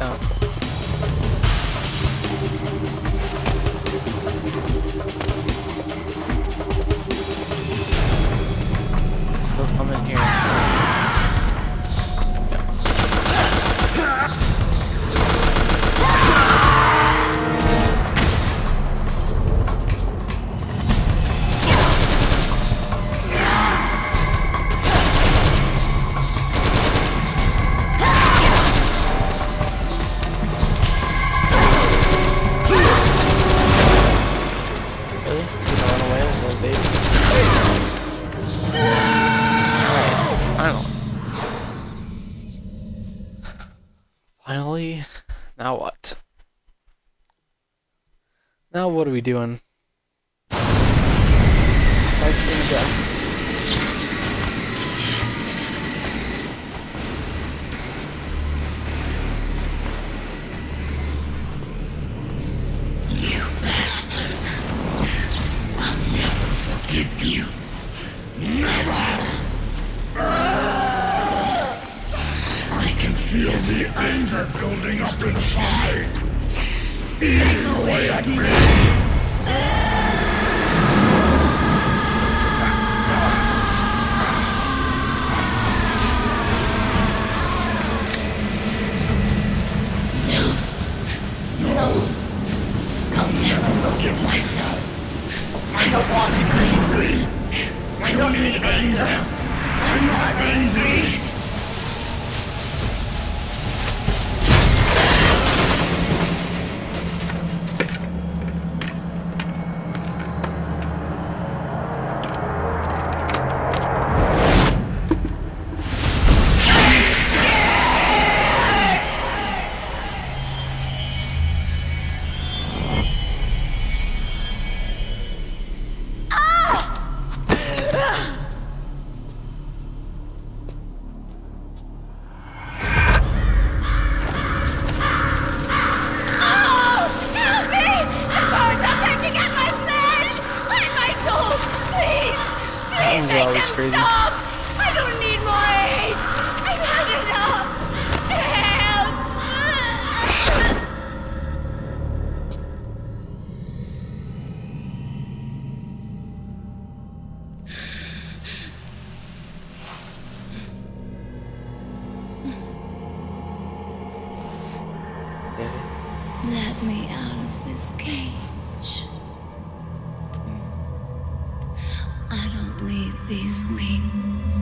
down. Still coming here. Finally, now what? Now what are we doing? Lights in the death. You bastards! I'll never forgive you. Never! I can feel the anger building up inside, eating away at me. No, I'll never forgive myself. I don't want to be angry. I don't need anger. I'm not angry. Crazy. Stop! I don't need more aid! I've had enough! Yeah. Let me out of this cage. I don't need these wings.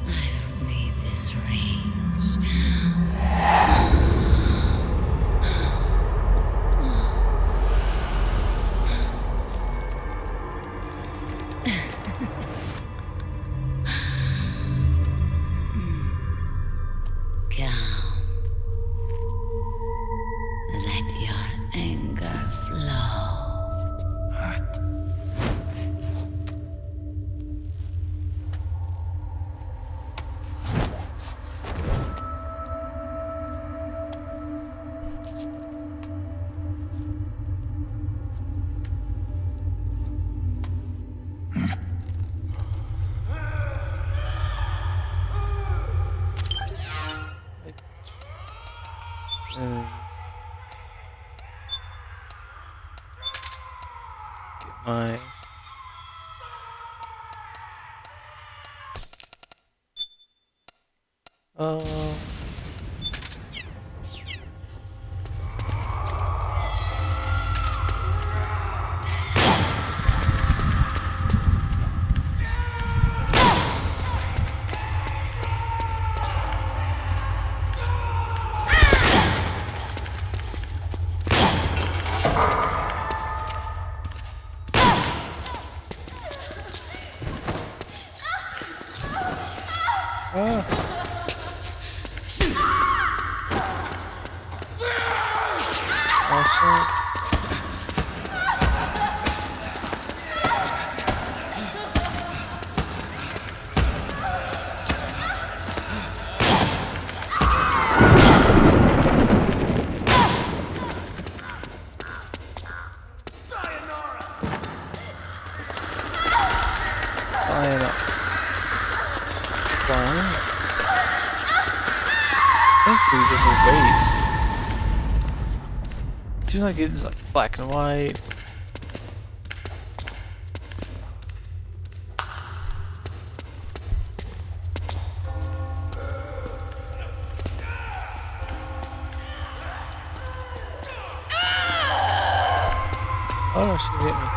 I don't need this range. Calm. Let your anger flow. Get my think we just wait. Seems like it's like black and white. Oh no, she hit me.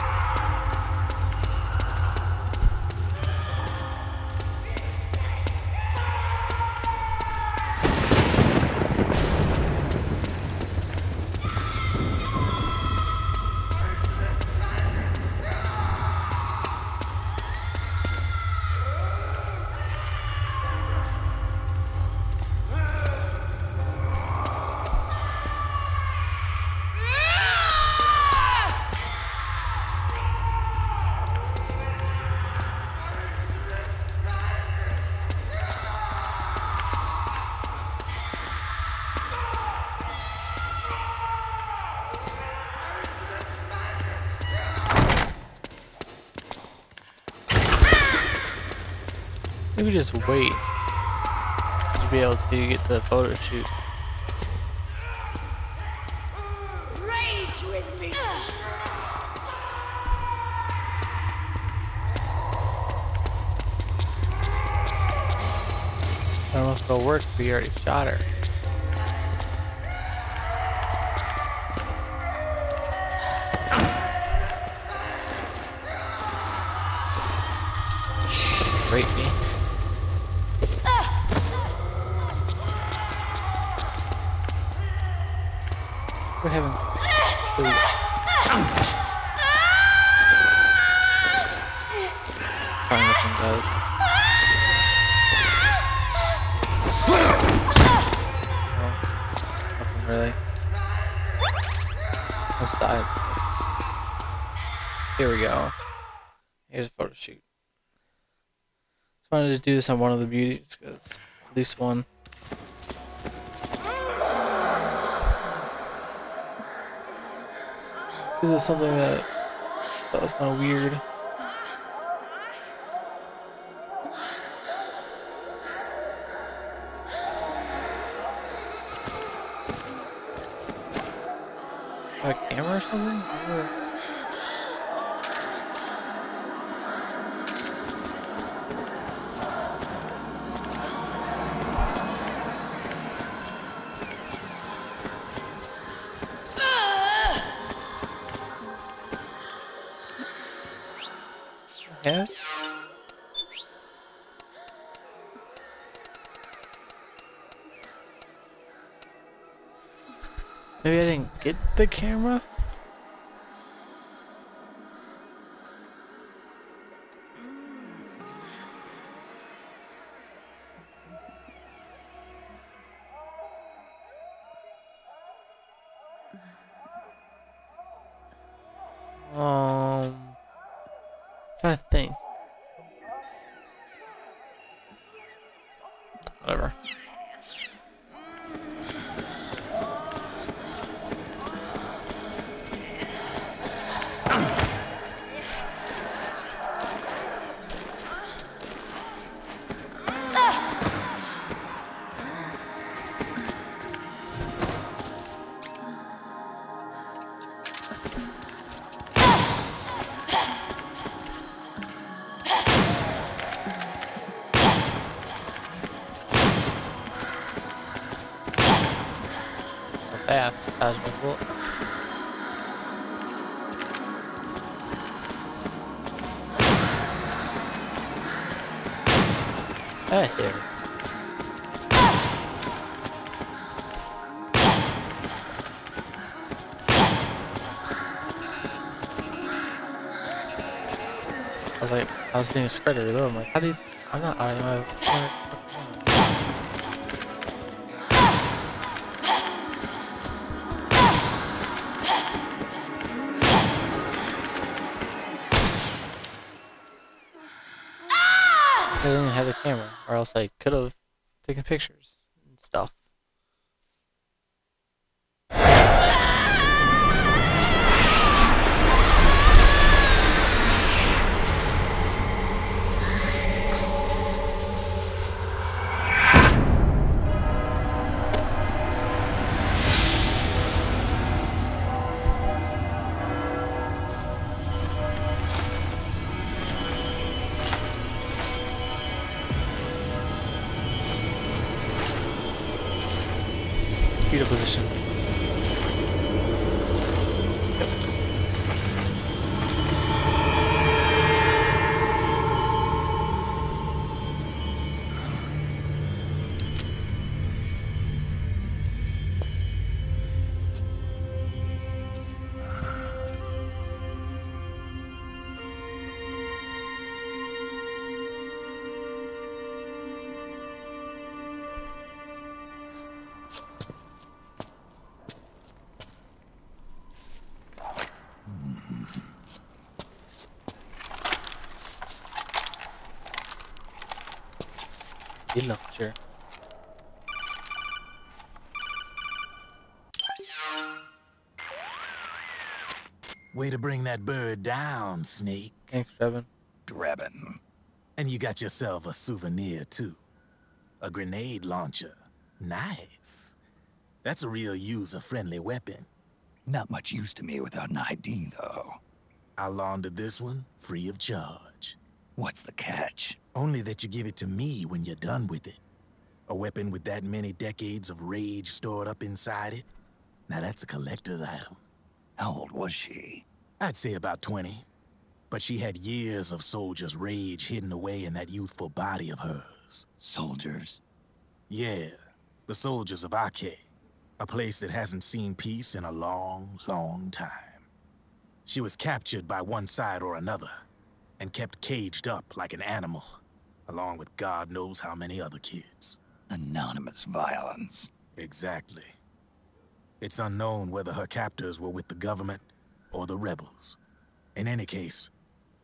Maybe just wait to be able to get the photo shoot. Rage with me. I don't know if it'll work. We already shot her. Rape me. We're having food. Trying nothing does. No, nothing really. Let's die. Here we go. Here's a photo shoot. Just wanted to do this on one of the beauties because at least one. This is something that I thought was kind of weird. Got a camera or something? Yeah. Maybe I didn't get the camera? Trying to think. Whatever. Fast, casual. Here. I was getting a spreader reload. I'm like, how do you? I'm not. I'm I didn't have the camera, or else I could have taken pictures and stuff. position. Launcher. Way to bring that bird down, Snake. Thanks, Drebin. Drebin. And you got yourself a souvenir, too. A grenade launcher. Nice. That's a real user-friendly weapon. Not much use to me without an ID, though. I'll launder this one free of charge. What's the catch? Only that you give it to me when you're done with it. A weapon with that many decades of rage stored up inside it? Now that's a collector's item. How old was she? I'd say about 20. But she had years of soldiers' rage hidden away in that youthful body of hers. Soldiers? Yeah, the soldiers of Ake. A place that hasn't seen peace in a long, long time. She was captured by one side or another, and kept caged up like an animal, along with God knows how many other kids. Anonymous violence. Exactly. It's unknown whether her captors were with the government or the rebels. In any case,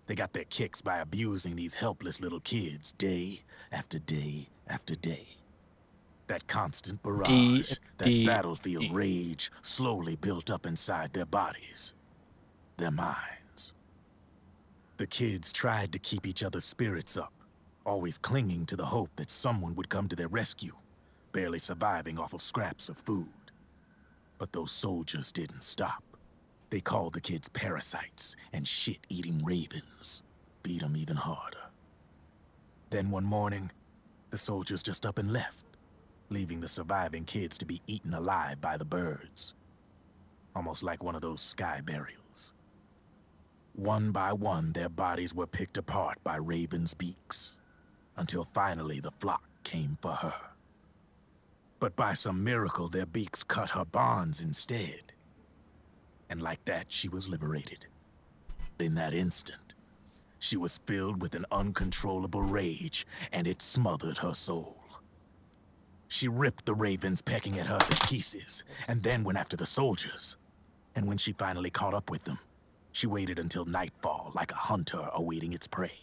they got their kicks by abusing these helpless little kids day after day after day. That constant barrage, that battlefield rage slowly built up inside their bodies, their minds. The kids tried to keep each other's spirits up, always clinging to the hope that someone would come to their rescue, barely surviving off of scraps of food. But those soldiers didn't stop. They called the kids parasites and shit-eating ravens, beat them even harder. Then one morning, the soldiers just up and left, leaving the surviving kids to be eaten alive by the birds. Almost like one of those sky burials. One by one, their bodies were picked apart by ravens' beaks, until finally the flock came for her. But by some miracle, their beaks cut her bonds instead. And like that, she was liberated. In that instant, she was filled with an uncontrollable rage, and it smothered her soul. She ripped the ravens pecking at her to pieces, and then went after the soldiers. And when she finally caught up with them, she waited until nightfall like a hunter awaiting its prey.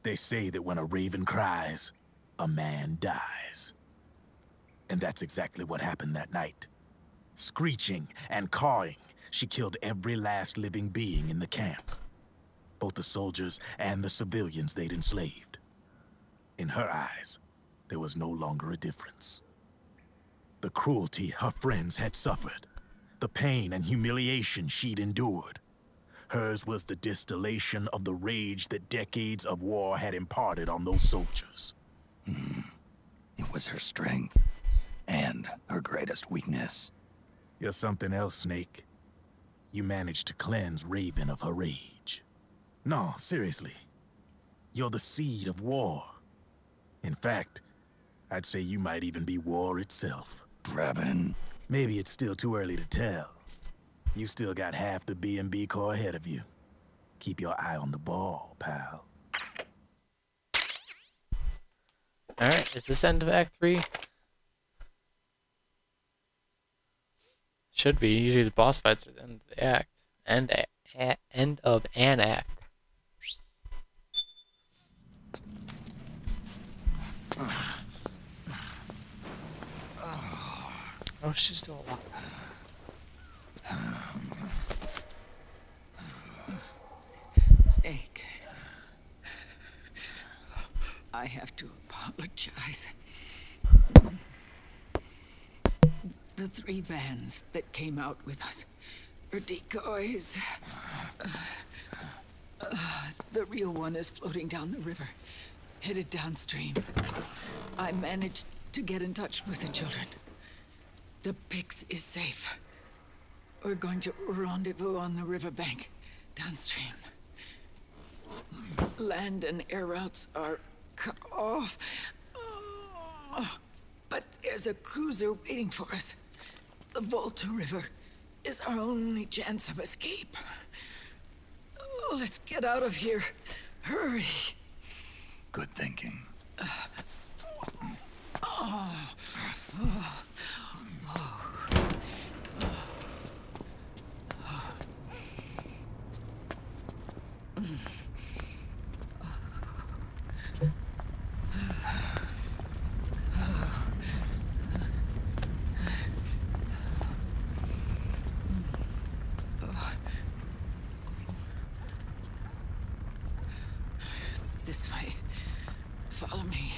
They say that when a raven cries, a man dies. And that's exactly what happened that night. Screeching and cawing, she killed every last living being in the camp. Both the soldiers and the civilians they'd enslaved. In her eyes, there was no longer a difference. The cruelty her friends had suffered, the pain and humiliation she'd endured. Hers was the distillation of the rage that decades of war had imparted on those soldiers. It was her strength, and her greatest weakness. You're something else, Snake. You managed to cleanse Raven of her rage. No, seriously. You're the seed of war. In fact, I'd say you might even be war itself. Drebin. Maybe it's still too early to tell. You still got half the B&B Corps ahead of you. Keep your eye on the ball, pal. Alright, is this end of Act 3? Should be. Usually the boss fights are the end of the act. End of an act. Oh, she's still alive. Snake. I have to apologize. The 3 vans that came out with us are decoys. The real one is floating down the river, headed downstream. I managed to get in touch with the children. The Pyx is safe. We're going to rendezvous on the riverbank, downstream. Land and air routes are cut off. But there's a cruiser waiting for us. The Volta River is our only chance of escape. Let's get out of here. Hurry. Good thinking. This way. Follow me.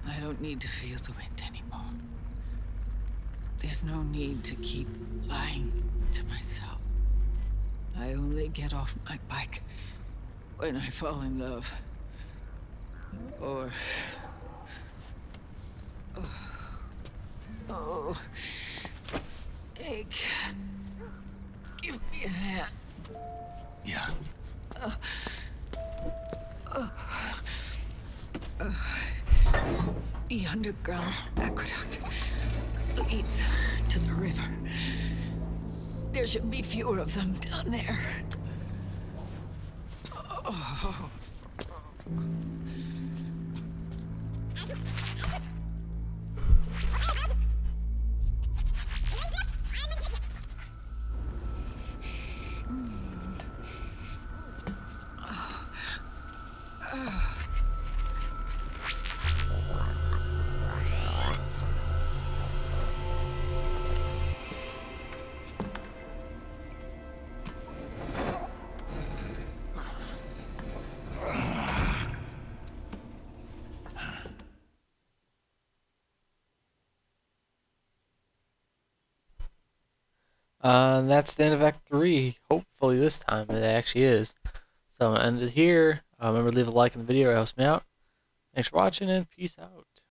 I don't need to feel the wind anymore. There's no need to keep lying to myself. I only get off my bike when I fall in love. Or... Oh... Snake... Give me a hand. Yeah. The underground aqueduct leads to the river. There should be fewer of them down there. Oh. That's the end of Act 3. Hopefully this time it actually is. So I'm going to end it here. Remember to leave a like in the video, it helps me out. Thanks for watching, and peace out.